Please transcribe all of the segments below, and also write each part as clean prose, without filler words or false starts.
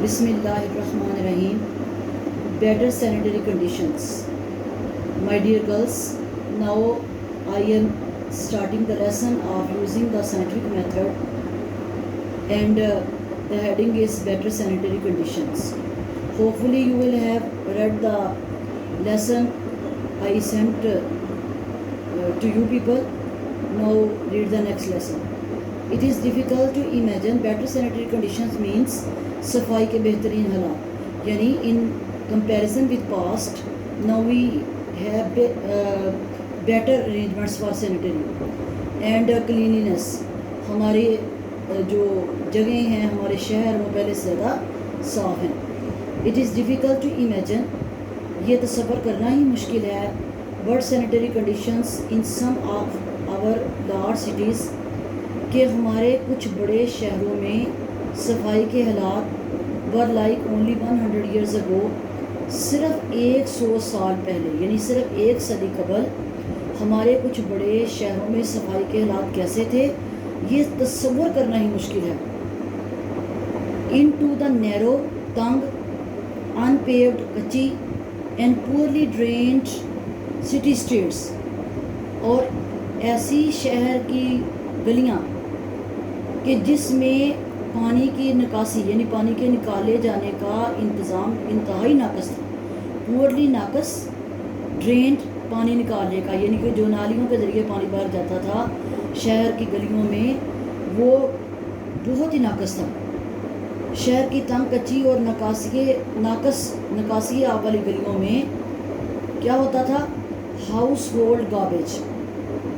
Bismillahirrahmanirrahim. Better sanitary conditions. My dear girls, now I am starting the lesson of using the scientific method, and the heading is better sanitary conditions. Hopefully you will have read the lesson I sent to you people. Now read the next lesson. It is difficult to imagine better sanitary conditions means सफाई के बेहतरीन हालात, यानी in comparison with past now we have better arrangements for sanitary and cleanliness. हमारे जो जगह हैं हमारे शहर वो पहले से ज़्यादा साफ़ हैं. It is difficult to imagine, ये तसव्वुर करना ही मुश्किल है. But sanitary conditions in some of our large cities, कि हमारे कुछ बड़े शहरों में सफाई के हालात were like only 100 years ago, सिर्फ 100 साल पहले यानी सिर्फ एक सदी कबल हमारे कुछ बड़े शहरों में सफाई के हालात कैसे थे ये तस्वुर करना ही मुश्किल है. इन टू द नैरो, तंग, अनपेव्ड, कच्ची and poorly drained city streets, और ऐसी शहर की गलियाँ कि जिसमें पानी की निकासी यानी पानी के निकाले जाने का इंतज़ाम इंतहाई नाकस था. पुअरली नाकस, ड्रेन्ड पानी निकालने का यानी कि जो नालियों के ज़रिए पानी बाहर जाता था शहर की गलियों में, वो बहुत ही नाकस था. शहर की तंग, कच्ची और नकासी आब वाली गलियों में क्या होता था? हाउस होल्ड गार्बेज,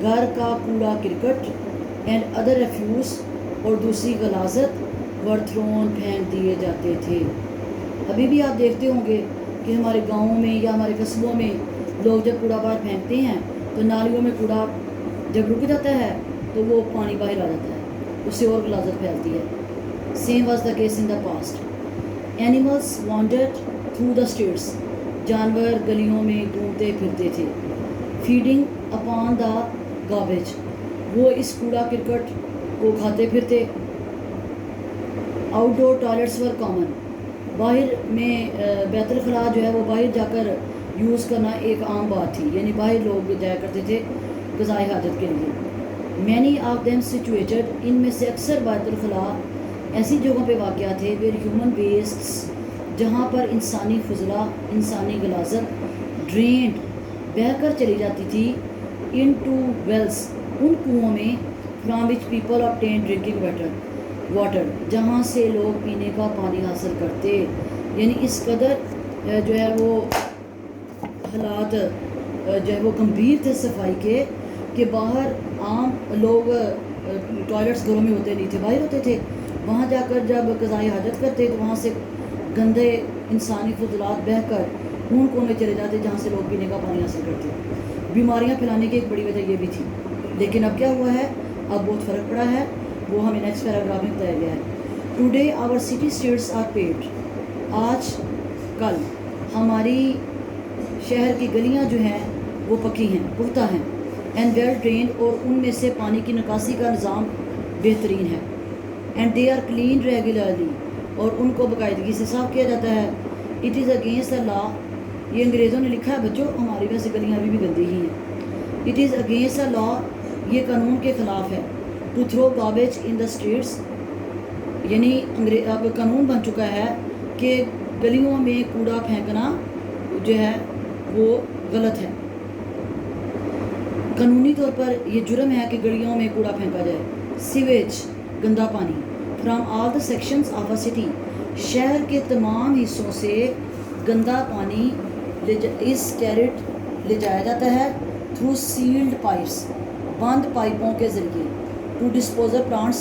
घर का कूड़ा किरकट, एंड अदर रेफ्यूज़ और दूसरी गलाजत वर थ्रोन फेंक दिए जाते थे. अभी भी आप देखते होंगे कि हमारे गाँवों में या हमारे कस्बों में लोग जब कूड़ा बाहर फेंकते हैं तो नालियों में कूड़ा जब रुक जाता है तो वो पानी बाहर आ जाता है, उससे और गलाजत फैलती है. Same was the case in the past. Animals wandered through the streets, जानवर गलियों में घूमते फिरते थे. फीडिंग अपॉन द गार्बेज, वो इस कूड़ा किरकट को खाते फिरते. आउटडोर टॉयलेट्स वर कॉमन, बाहर में बैतुल खला जो है वो बाहर जाकर यूज़ करना एक आम बात थी, यानी बाहर लोग जाया करते थे क़ज़ाए हाजत के लिए. मैनी ऑफ देम सिचुएटेड, इनमें से अक्सर बैतुल खला ऐसी जगहों पे वाक़या थे वेयर ह्यूमन वेस्ट्स, जहाँ पर इंसानी फजला, इंसानी गलाजत ड्रेन्ड बहकर चली जाती थी. इन टू वेल्स, उन कुओं में from which people obtain drinking water, जहाँ से लोग पीने का पानी हासिल करते. यानी इस कदर जो है वो हालात जो है वो गंभीर थे सफाई के, कि बाहर आम लोग टॉयलेट्स घरों में होते नहीं थे, बाहर होते थे. वहाँ जाकर जब क़ज़ाए हाजत करते तो वहाँ से गंदे इंसानी फजलात बहकर उन कुओं में चले जाते जहाँ से लोग पीने का पानी हासिल करते. बीमारियाँ फैलाने की एक बड़ी वजह ये भी थी. लेकिन अब क्या हुआ है, अब बहुत फ़र्क पड़ा है, वो हमें नेक्स्ट पैराग्राफ में बताया गया है. Today our city streets are paved, आज कल हमारी शहर की गलियां जो हैं वो पक्की हैं, पुख्ता हैं. एंड वेल ड्रेन्ड, और उनमें से पानी की निकासी का निज़ाम बेहतरीन है. And they are clean regularly, और उनको बाकायदगी से साफ़ किया जाता है. It is against the law, ये अंग्रेज़ों ने लिखा है बच्चों, हमारी वैसे गलियाँ अभी भी गंदी ही हैं. It is against the law, ये कानून के ख़िलाफ़ है. To throw garbage in the streets, यानी अब कानून बन चुका है कि गलियों में कूड़ा फेंकना जो है वो गलत है. कानूनी तौर पर ये जुर्म है कि गलियों में कूड़ा फेंका जाए. सीवेज, गंदा पानी, from all the sections of a city, शहर के तमाम हिस्सों से गंदा पानी इस कैरेट ले जाया जाता है थ्रू सील्ड पाइप्स, बंद पाइपों के ज़रिए. टू डिस्पोजल प्लांट्स,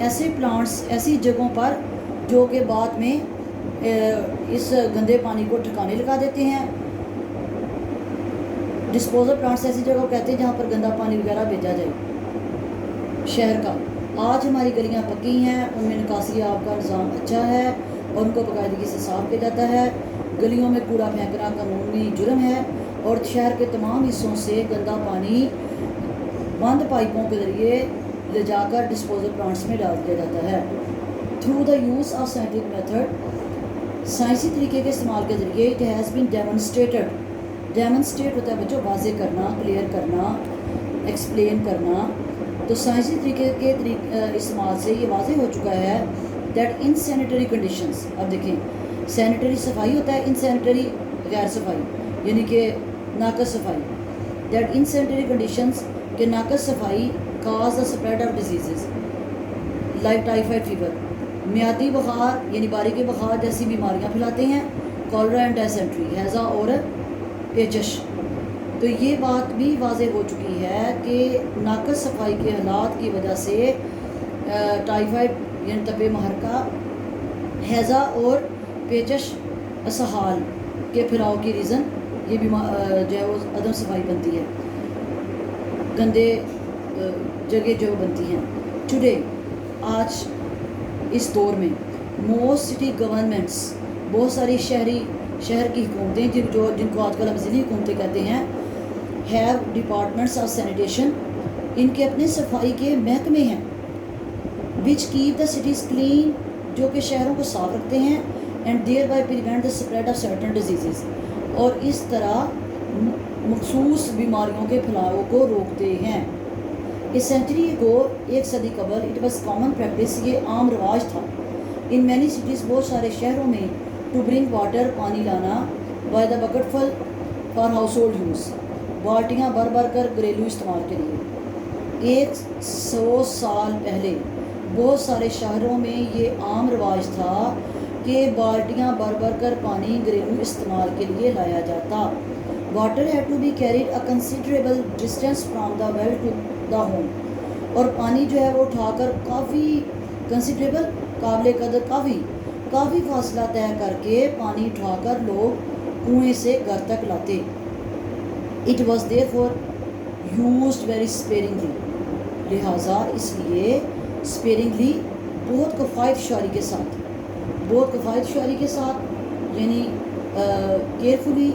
ऐसे प्लांट्स ऐसी जगहों पर जो कि बाद में इस गंदे पानी को ठिकाने लगा देते हैं. डिस्पोजल प्लांट्स ऐसी जगह कहते हैं जहाँ पर गंदा पानी वगैरह भेजा जाए शहर का. आज हमारी गलियाँ पक्की हैं, उनमें निकासी आब का निज़ाम अच्छा है और उनको बाकायदगी से साफ़ किया जाता है. गलियों में कूड़ा फेंकना कानूनी जुर्म है, और शहर के तमाम हिस्सों से गंदा पानी बंद पाइपों के ज़रिए ले जाकर डिस्पोजल प्लांट्स में डाल दिया जाता है. Through the use of scientific method, साइंसी तरीके के इस्तेमाल के ज़रिए it has been demonstrated, demonstrate होता है बच्चों वाज़े करना, क्लियर करना, एक्सप्लेन करना। तो साइंसी तरीके के इस्तेमाल से ये वाज़े हो चुका है दैट इन सैनिटरी कंडीशंस, अब देखें सैनिटरी सफाई होता है, इन सैनिटरी गैर सफाई यानी कि नाकस सफाई, दैट इन सैनिटरी कंडीशंस के नाकस सफाई काज the spread of disease like typhoid fever, मियादी बुखार यानी बारीकी बुखार जैसी बीमारियां फैलाते हैं, कॉलरा एंड डायसेंट्री, हैज़ा और पेचश। तो ये बात भी वाज़े हो चुकी है कि नाकस सफाई के हालात की वजह से टाइफाइड यानी तबे महरका, हैज़ा और पेचश असहाल के फैलाव की रीज़न ये जो है वो अदम सफाई बनती है, गंदे जगह जो बनती हैं। टुडे आज इस दौर में मोस्ट सिटी गवर्नमेंट्स, बहुत सारी शहर की हुकूमतें जिनको आजकल हम ज़िली हुकूमतें कहते हैं, हैव डिपार्टमेंट्स ऑफ सैनिटेशन, इनके अपने सफाई के महकमे हैं, which keep the cities clean, जो कि शहरों को साफ रखते हैं, and thereby prevent the spread of certain disease, और इस तरह मखसूस बीमारियों के फैलाव को रोकते हैं। इस सेंचुरी को एक सदी कबल इट वॉज कॉमन प्रैक्टिस, ये आम रवाज था, इन मैनी सिटीज़ बहुत सारे शहरों में, टू ब्रिंग वाटर पानी लाना, by the bucketful for household use, बाल्टियाँ भर भर कर घरेलू इस्तेमाल के लिए। 100 साल पहले बहुत सारे शहरों में ये आम रवाज था कि बाल्टियाँ भर भर कर पानी घरेलू इस्तेमाल के लिए लाया जाता। Water had to be carried a considerable distance from the well to the home, और पानी जो है वो उठाकर काफ़ी कंसिडरेबल काबिल कदर काफ़ी फासला तय करके पानी उठाकर लोग कुएं से घर तक लाते। It was therefore used very sparingly, लिहाजा इसलिए स्पेरिंगली बहुत किफ़ायत शुमारी के साथ यानी केयरफुली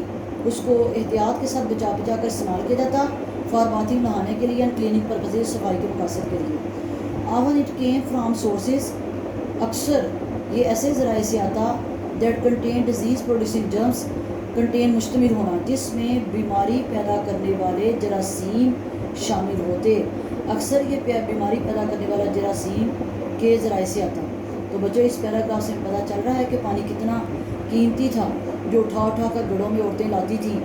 उसको एहतियात के साथ बचा कर इस्तेमाल किया जाता, फॉर बाथिंग नहाने के लिए एंड क्लीनिंग पर्पसेज, सफाई के मकसद के लिए। आवन इट केम फ्राम सोर्सेज, अक्सर ये ऐसे ज़राए से आता, that contain disease producing germs, contain मुश्तमिल होना जिसमें बीमारी पैदा करने वाले जरासीम शामिल होते, अक्सर ये बीमारी पैदा करने वाला जरासीम के ज़राए से आता। तो बच्चों इस पैराग्राफ से पता चल रहा है कि पानी कितना कीमती था, जो उठा कर घड़ों में औरतें लाती थी,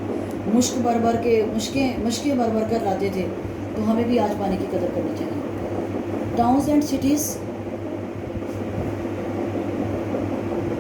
मुश्कें भर भर कर लाते थे। तो हमें भी आज पानी की कदर करनी चाहिए। Towns and cities